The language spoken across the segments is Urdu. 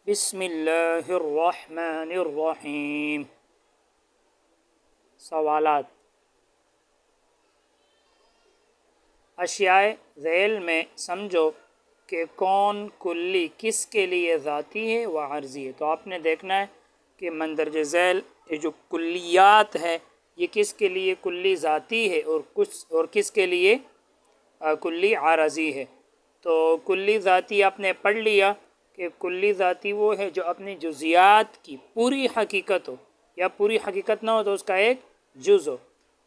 بسم اللہ الرحمن الرحیم۔ سوالات۔ اشیاء ذیل میں سمجھو کہ کون کلی کس کے لیے ذاتی ہے و عرضی ہے۔ تو آپ نے دیکھنا ہے کہ مندرجہ ذیل یہ جو کلیات ہے یہ کس کے لیے کلی ذاتی ہے اور کس کے لیے کلی عارضی ہے۔ تو کلی ذاتی آپ نے پڑھ لیا کہ کلی ذاتی وہ ہے جو اپنی جزیات کی پوری حقیقت ہو، یا پوری حقیقت نہ ہو تو اس کا ایک جز ہو،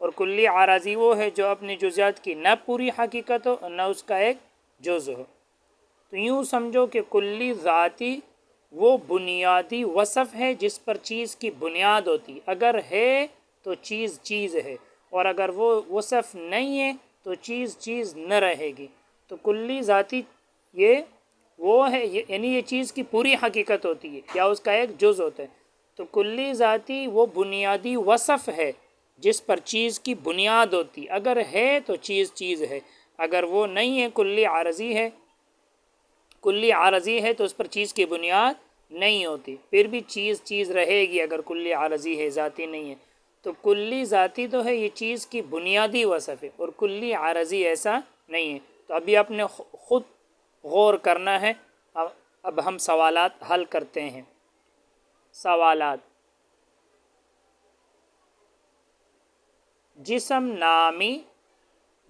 اور کلی عارضی وہ ہے جو اپنی جزیات کی نہ پوری حقیقت ہو اور نہ اس کا ایک جز ہو۔ تو یوں سمجھو کہ کلی ذاتی وہ بنیادی وصف ہے جس پر چیز کی بنیاد ہوتی، اگر ہے تو چیز چیز ہے، اور اگر وہ وصف نہیں ہے تو چیز چیز نہ رہے گی۔ تو کلی ذاتی یہ وہ ہے، یعنی یہ چیز کی پوری حقیقت ہوتی ہے یا اس کا ایک جز ہوتا ہے۔ تو کلی ذاتی وہ بنیادی وصف ہے جس پر چیز کی بنیاد ہوتی، اگر ہے تو چیز چیز ہے، اگر وہ نہیں ہے کلی عارضی ہے، کلی عارضی ہے تو اس پر چیز کی بنیاد نہیں ہوتی، پھر بھی چیز چیز رہے گی اگر کلی عارضی ہے، ذاتی نہیں ہے۔ تو کلی ذاتی تو ہے، یہ چیز کی بنیادی وصف ہے، اور کلی عارضی ایسا نہیں ہے۔ تو ابھی آپ نے خود غور کرنا ہے۔ اب ہم سوالات حل کرتے ہیں۔ سوالات۔ جسم نامی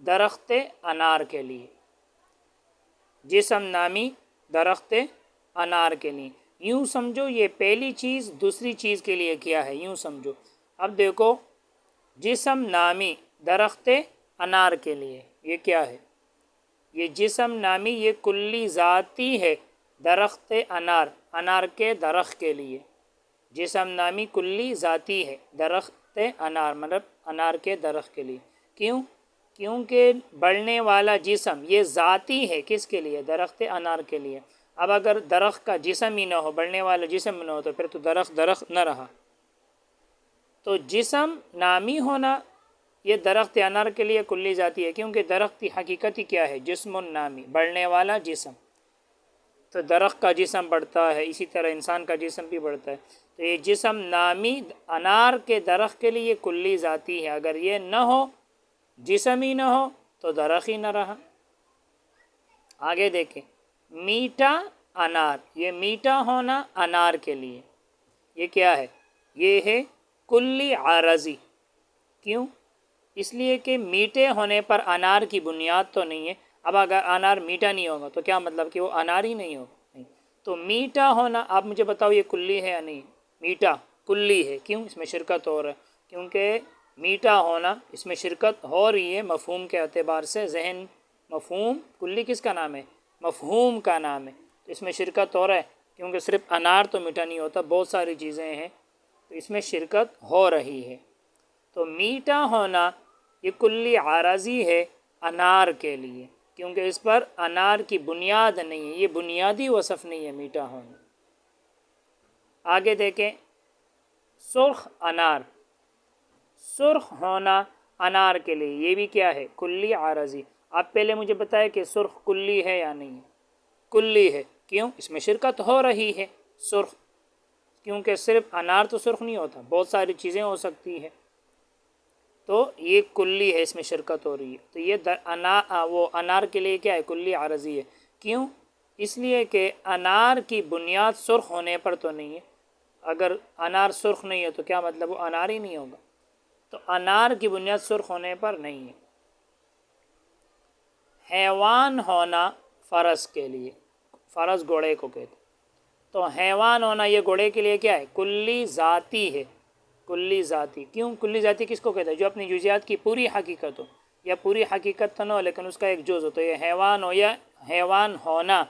درخت انار کے لیے، جسم نامی درخت انار کے لیے، یوں سمجھو یہ پہلی چیز دوسری چیز کے لیے کیا ہے، یوں سمجھو۔ اب دیکھو جسم نامی درخت انار کے لیے یہ کیا ہے، یہ جسم نامی یہ کلی ذاتی ہے درخت انار، انار کے درخت کے لیے۔ جسم نامی کلی ذاتی ہے درخت انار، مطلب انار کے درخت کے لیے۔ کیوں؟ کیونکہ بڑھنے والا جسم یہ ذاتی ہے کس کے لیے، درخت انار کے لیے۔ اب اگر درخت کا جسم ہی نہ ہو، بڑھنے والا جسم نہ ہو، تو پھر تو درخت نہ رہا۔ تو جسم نامی ہونا یہ درخت انار کے لیے کلی ذاتی ہے، کیونکہ درخت کی حقیقت ہی کیا ہے، جسم نامی، بڑھنے والا جسم۔ تو درخت کا جسم بڑھتا ہے، اسی طرح انسان کا جسم بھی بڑھتا ہے۔ تو یہ جسم نامی انار کے درخت کے لیے کلی ذاتی ہے، اگر یہ نہ ہو، جسم ہی نہ ہو، تو درخت ہی نہ رہا۔ آگے دیکھیں، میٹھا انار، یہ میٹھا ہونا انار کے لیے یہ کیا ہے، یہ ہے کلی عارضی۔ کیوں؟ اس لیے کہ میٹھے ہونے پر انار کی بنیاد تو نہیں ہے۔ اب اگر انار میٹھا نہیں ہوگا تو کیا مطلب کہ وہ انار ہی نہیں ہوگا، نہیں۔ تو میٹھا ہونا، آپ مجھے بتاؤ یہ کلی ہے یا نہیں، میٹھا کلی ہے۔ کیوں؟ اس میں شرکت ہو رہا ہے، کیونکہ میٹھا ہونا اس میں شرکت ہو رہی ہے مفہوم کے اعتبار سے، ذہن مفہوم، کلی کس کا نام ہے، مفہوم کا نام ہے، تو اس میں شرکت ہو رہا ہے، کیونکہ صرف انار تو میٹھا نہیں ہوتا، بہت ساری چیزیں ہیں، تو اس میں شرکت ہو رہی ہے۔ تو میٹھا ہونا یہ کلی عارضی ہے انار کے لیے، کیونکہ اس پر انار کی بنیاد نہیں ہے، یہ بنیادی وصف نہیں ہے میٹھا ہونا۔ آگے دیکھیں، سرخ انار، سرخ ہونا انار کے لیے یہ بھی کیا ہے، کلی عارضی۔ آپ پہلے مجھے بتائیں کہ سرخ کلی ہے یا نہیں، کلی ہے۔ کیوں؟ اس میں شرکت ہو رہی ہے سرخ، کیونکہ صرف انار تو سرخ نہیں ہوتا، بہت ساری چیزیں ہو سکتی ہے، تو یہ کلی ہے، اس میں شرکت ہو رہی ہے۔ تو یہ وہ انار کے لیے کیا ہے، کلی عارضی ہے۔ کیوں؟ اس لیے کہ انار کی بنیاد سرخ ہونے پر تو نہیں ہے، اگر انار سرخ نہیں ہے تو کیا مطلب وہ انار ہی نہیں ہوگا، تو انار کی بنیاد سرخ ہونے پر نہیں ہے۔ حیوان ہونا فرس کے لیے، فرس گھوڑے کو کہتے، تو حیوان ہونا یہ گھوڑے کے لیے کیا ہے، کلی ذاتی ہے، کلی ذاتی۔ کیوں کلی ذاتی کس کو کہتے ہیں، جو اپنی جزیات کی پوری حقیقت ہو، یا پوری حقیقت تو نہ ہو لیکن اس کا ایک جز ہو، تو یہ حیوان ہو یا حیوان ہونا،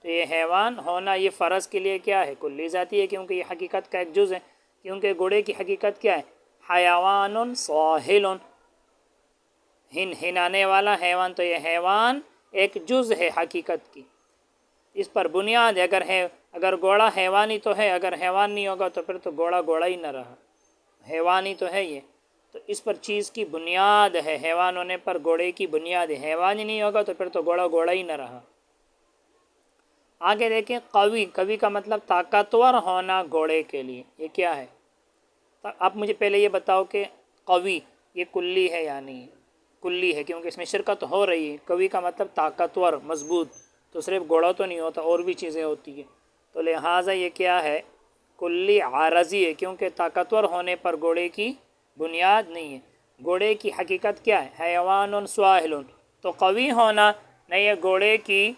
تو یہ حیوان ہونا یہ فرس کے لیے کیا ہے، کلی ذاتی ہے، کیونکہ یہ حقیقت کا ایک جز ہے۔ کیونکہ گھوڑے کی حقیقت کیا ہے، حیوان صاہل، ہنانے والا حیوان، تو یہ حیوان ایک جز ہے حقیقت کی، اس پر بنیاد ہے۔ اگر گھوڑا حیوانی تو ہے، اگر حیوان نہیں ہوگا تو پھر تو گھوڑا گھوڑا ہی نہ رہا، حیوانی تو ہے یہ، تو اس پر چیز کی بنیاد ہے، حیوان ہونے پر گھوڑے کی بنیاد ہے، حیوان ہی نہیں ہوگا تو پھر تو گھوڑا گھوڑا ہی نہ رہا۔ آگے دیکھیں قوی، قوی کا مطلب طاقتور ہونا گھوڑے کے لیے، یہ کیا ہے؟ آپ مجھے پہلے یہ بتاؤ کہ قوی یہ کلی ہے یا نہیں؟ کلی ہے کیونکہ اس میں شرکت ہو رہی ہے۔ قوی کا مطلب طاقتور، مضبوط، تو صرف گھوڑا تو نہیں ہوتا، اور بھی چیزیں ہوتی ہیں، تو لہٰذا یہ کیا ہے؟ کلی عارضی ہے، کیونکہ طاقتور ہونے پر گھوڑے کی بنیاد نہیں ہے۔ گھوڑے کی حقیقت کیا ہے؟ حیوان سواہل، تو قوی ہونا نہ یہ گھوڑے کی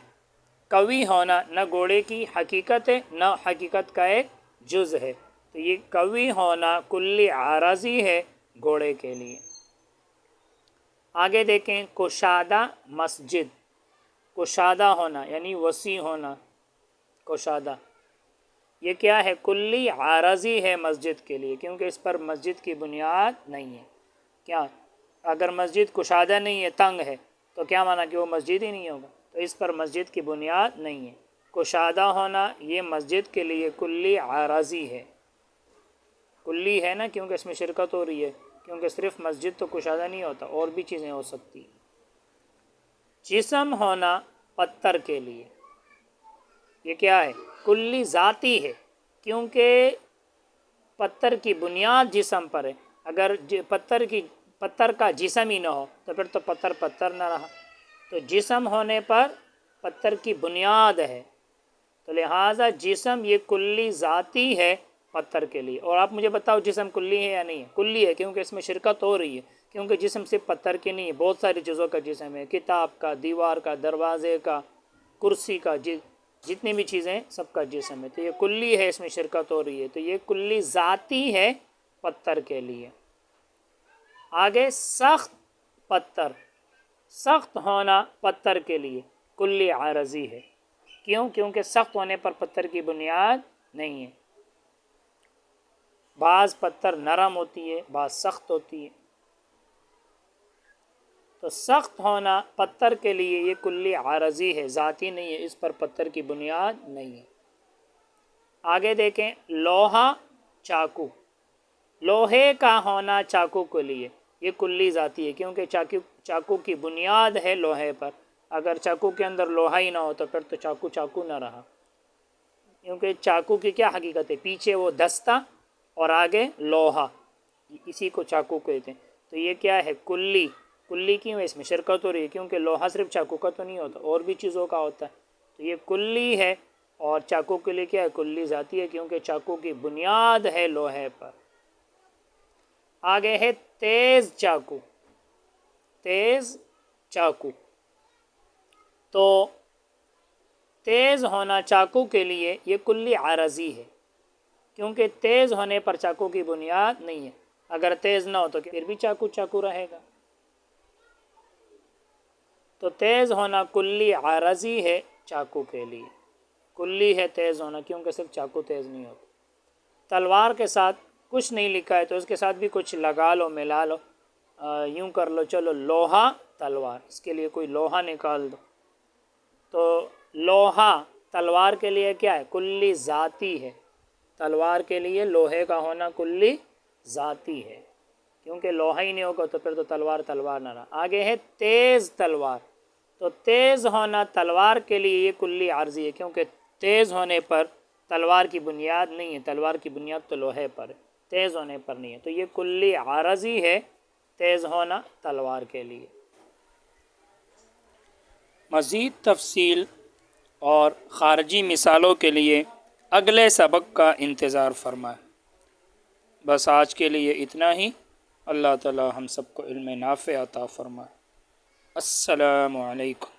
قوی ہونا نہ گھوڑے کی حقیقت ہے، نہ حقیقت کا ایک جز ہے، تو یہ قوی ہونا کلی عارضی ہے گھوڑے کے لیے۔ آگے دیکھیں کشادہ مسجد، کشادہ ہونا یعنی وسیع ہونا، کشادہ یہ کیا ہے؟ کلی عارضی ہے مسجد کے لیے، کیونکہ اس پر مسجد کی بنیاد نہیں ہے۔ کیا اگر مسجد کشادہ نہیں ہے، تنگ ہے، تو کیا مانا کہ وہ مسجد ہی نہیں ہوگا؟ تو اس پر مسجد کی بنیاد نہیں ہے۔ کشادہ ہونا یہ مسجد کے لیے کلی عارضی ہے، کلی ہے نا، کیونکہ اس میں شرکت ہو رہی ہے، کیونکہ صرف مسجد تو کشادہ نہیں ہوتا، اور بھی چیزیں ہو سکتی۔ جسم ہونا پتھر کے لیے، یہ کیا ہے؟ کلی ذاتی ہے، کیونکہ پتھر کی بنیاد جسم پر ہے۔ اگر پتھر کا جسم ہی نہ ہو تو پھر تو پتھر پتھر نہ رہا، تو جسم ہونے پر پتھر کی بنیاد ہے، تو لہٰذا جسم یہ کلی ذاتی ہے پتھر کے لیے۔ اور آپ مجھے بتاؤ جسم کلی ہے یا نہیں ہے؟ کلی ہے، کیونکہ اس میں شرکت ہو رہی ہے، کیونکہ جسم صرف پتھر کے نہیں ہے، بہت ساری چیزوں کا جسم ہے، کتاب کا، دیوار کا، دروازے کا، کرسی کا، جتنی بھی چیزیں سب کا جسم ہے، تو یہ کلی ہے، اس میں شرکت ہو رہی ہے، تو یہ کلی ذاتی ہے پتھر کے لیے۔ آگے سخت پتھر، سخت ہونا پتھر کے لیے کلی عارضی ہے، کیوں؟ کیونکہ سخت ہونے پر پتھر کی بنیاد نہیں ہے۔ بعض پتھر نرم ہوتی ہے، بعض سخت ہوتی ہے، تو سخت ہونا پتھر کے لیے یہ کلی عارضی ہے، ذاتی نہیں ہے، اس پر پتھر کی بنیاد نہیں ہے۔ آگے دیکھیں لوہا چاقو، لوہے کا ہونا چاقو کے لیے یہ کلی ذاتی ہے، کیونکہ چاقو کی بنیاد ہے لوہے پر۔ اگر چاقو کے اندر لوہا ہی نہ ہو تو پھر تو چاقو چاقو نہ رہا، کیونکہ چاقو کی کیا حقیقت ہے؟ پیچھے وہ دستہ اور آگے لوہا، اسی کو چاقو کہتے ہیں، تو یہ کیا ہے؟ کلی، کلی کیوں ہے؟ اس میں شرکت ہو رہی ہے، کیونکہ لوہا صرف چاقو کا تو نہیں ہوتا، اور بھی چیزوں کا ہوتا ہے، تو یہ کلی ہے، اور چاقو کے لیے کیا ہے؟ کلی ذاتی ہے، کیونکہ چاقو کی بنیاد ہے لوہے پر۔ آگے ہے تیز چاقو، تیز چاقو، تو تیز ہونا چاقو کے لیے یہ کلی عارضی ہے، کیونکہ تیز ہونے پر چاقو کی بنیاد نہیں ہے، اگر تیز نہ ہو تو پھر بھی چاقو چاقو رہے گا، تو تیز ہونا کلی عارضی ہے چاقو کے لیے، کلی ہے تیز ہونا، کیونکہ صرف چاقو تیز نہیں ہوتا۔ تلوار کے ساتھ کچھ نہیں لکھا ہے تو اس کے ساتھ بھی کچھ لگا لو، ملا لو، یوں کر لو، چلو لوہا تلوار، اس کے لیے کوئی لوہا نکال دو، تو لوہا تلوار کے لیے کیا ہے؟ کلی ذاتی ہے، تلوار کے لیے لوہے کا ہونا کلی ذاتی ہے، کیونکہ لوہا ہی نہیں ہوگا تو پھر تو تلوار تلوار نہ رہا۔ آگے ہے تیز تلوار، تو تیز ہونا تلوار کے لیے یہ کلی عارضی ہے، کیونکہ تیز ہونے پر تلوار کی بنیاد نہیں ہے، تلوار کی بنیاد تو لوہے پر ہے، تیز ہونے پر نہیں ہے، تو یہ کلی عارضی ہے تیز ہونا تلوار کے لیے۔ مزید تفصیل اور خارجی مثالوں کے لیے اگلے سبق کا انتظار فرمائیں۔ بس آج کے لیے اتنا ہی۔ اللہ تعالی ہم سب کو علم نافع عطا فرمائے۔ السلام علیکم۔